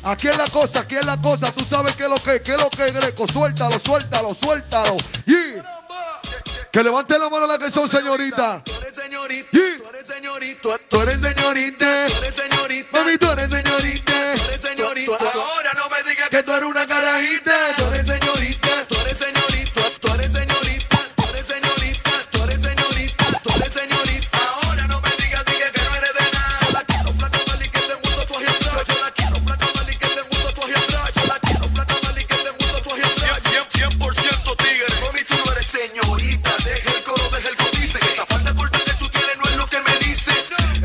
Aquí es la cosa, tú sabes qué es lo que, Greco, suéltalo. Yeah. Que levante la mano la que son señoritas. Tú eres señorita, Yeah. tú eres señorita, tú eres señorita, tú eres señorita, Mami, tú eres señorita. tú eres señorita. Ahora no me digas que tú eres una carajita. Tú eres señorita, tú eres señorita, tú eres señorita, tú eres señorita, tú eres señorita, tú eres señorita. Ahora no me digas que no eres de nada. Yo la quiero flaca mal y que te gusta tu ajedrez. Yo la quiero flaca mal y que te gusta tu ajedrez. Yo la quiero flaca mal y que te gusta tu ajedrez. 100% tigre. Mami, tú no eres señorita. Deja el coro, deja el codice. Esa falda corta que tú tienes no es lo que me dice.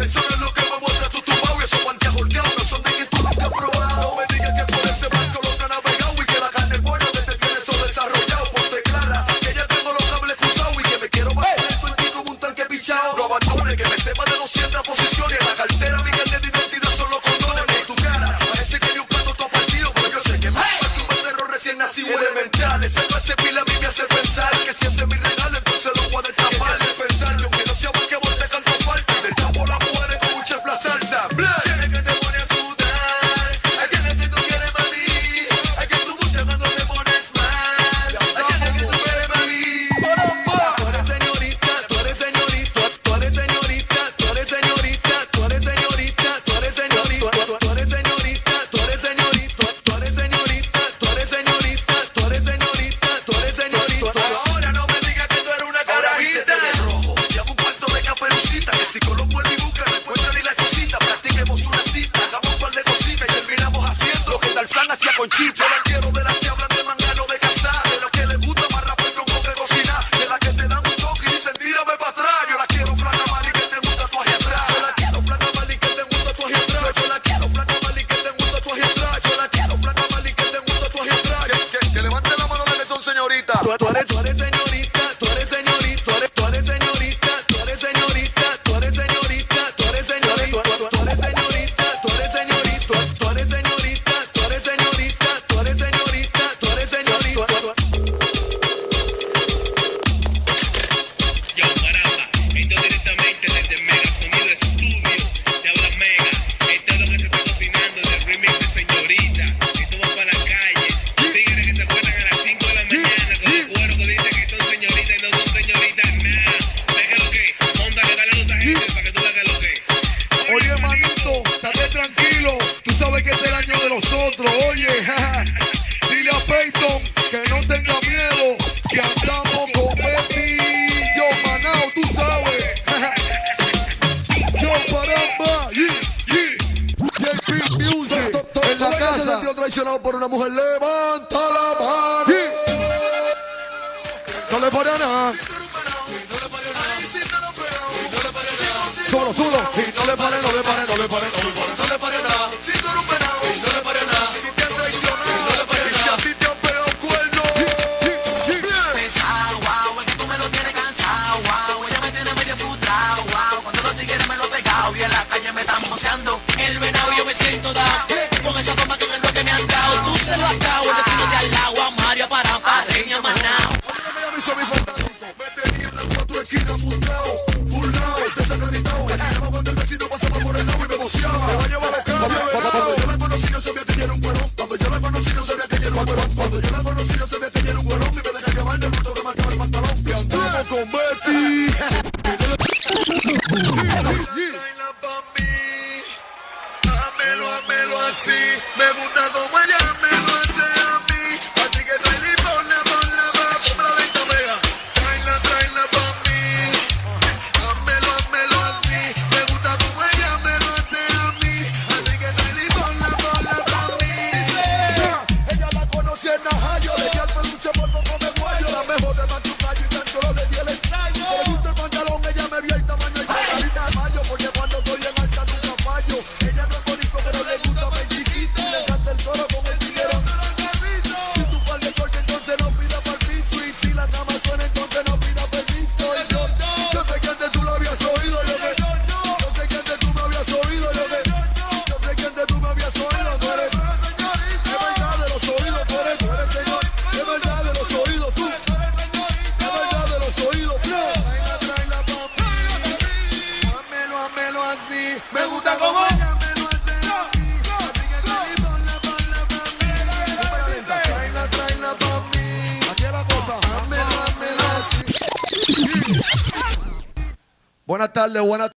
Eso no es lo que me muestra tu tumbao. Y esos guantes holgados no son de que tú nunca has probado. No me digas que por ese barco lo han navegado y que la carne es buena te tiene eso desarrollado. Ponte clara que ya tengo los cables cruzados y que me quiero bajar esto en ti como un tanque pichado. No abandone que me sepa de 200 posiciones. En la cartera mi carnet de identidad son los condones. Por tu cara parece que ni un plato todo partido, pero yo sé que más que un becerro recién nacido elemental. Esa clase pila a mí me hace pensar que si ese es mi regalo entonces lo voy a destapar. Me hace pensar yo que no sea más que vos te canto falta. Y le tapo a las mujeres con un chef la salsa. Tienes que te pone a sudar. Hay quienes que tú quieres mami. Hay que tú buscas cuando te pones mal. Hay quienes que tú quieres mami. Tú eres señorita, tú eres señorita, tú eres señorita, tú eres señorita, tú eres señorita, tú eres señorita, tú eres señorita, tú eres señorita, tú eres señorita, tú eres señorita, tú eres señorita, tú eres señorita. Ahora no me digas que tú eres una carajita de rojo. Llamo un cuarto de caperucita. Que si con los vuelve y busca no encuentra ni la cosita. Practiquemos una cita, hagamos un par de cositas y terminamos haciendo lo que Tarzán hacía con Chito. Yo la quiero de las que hablan de mangano de casar, de las que les gusta más rapper con que cocinar, de las que te dan un toque y dicen tírame para atrás. Yo la quiero flaca mal y que te gusta tu ajedrez. Yo la quiero flaca mal y que te gusta tu ajedrez. Yo la quiero flaca mal y que te gusta tu ajedrez. Yo la quiero flaca mal y que te gusta tu ajedrez. Que levante la mano de que son señoritas. Tú eres señorita, tú eres señorita, tú eres señorita, tú eres señorita, tú eres señorita, tú eres señorita, tú eres señorita, tú eres señorita, tú eres señorita, tú eres señorita, tú eres señorita, tú eres señorita. Yo, caramba, esto directamente desde Mega Sonido Estudio. Te habla Mega. Esto es lo que se está cocinando del remix de Señorita. Esto va para la calle. Tigres que se acuerdan a las 5 de la mañana con los cueros que dicen que son señoritas y no son señoritas nada. Deja lo que, móndale, dale a los agentes para que tú veas lo que. Oye, manito, estate tranquilo. Tú sabes que este es el año de nosotros. Oye, dile a Peyton que no tenga miedo, que andamos con Betty. Yo, Manao, tú sabes. Yo, Paramba. JP Music en la Se casa. sintió traicionado por una mujer, levanta la mano. No le pare a nada. Súbelo. Y no le pare nada. Si tú eres un penado, no le pare nada. Si te han traicionado, y si a ti te han pegado cuerno. Pesado, wow, es que tú me lo tienes cansado, wow, ella me tiene medio frustrado, wow, cuando los tigres me lo he pegado y en la calle me están moceando el venado y yo me siento dado, con esa forma con el bloque me han dado, tú se lo has dado, el vecino de al lado, a Mario, a Parapa, Reña, Manao. Me tenía en la 4 esquinas frustrado, desacreditado, que tiraba cuando el vecino pasaba por el lado y me boceaba. Me va a llevar a cabo, cuando yo la conocí no sabía que ella era un cuerón, cuando yo la conocí no sabía que ella era un cuerón, cuando yo la conocí no sabía que ella era un cuerón, y me dejé llevar del bulto que marcaba el pantalón. Y andamos con Betty. Tráela pa' mí, hámelo así, me gusta como ella me lo hace a mí, así que tráela y ponla, cómprala y tamega. Tráela pa' mí, hámelo así, me gusta como ella me lo hace a mí, así que tráela y ponla pa' mí. Ella la conocí en Najayo, le di al peluche por poco me muero, la mejor de Machucayo y tan solo le di el extraño. Le gusta el pantalón, ella me vio el tamaño y carita de mayo, porque cuando estoy en alta nunca fallo. Ella no es bonito pero le gusta ver chiquita y le encanta el coro con Buenas tardes, buenas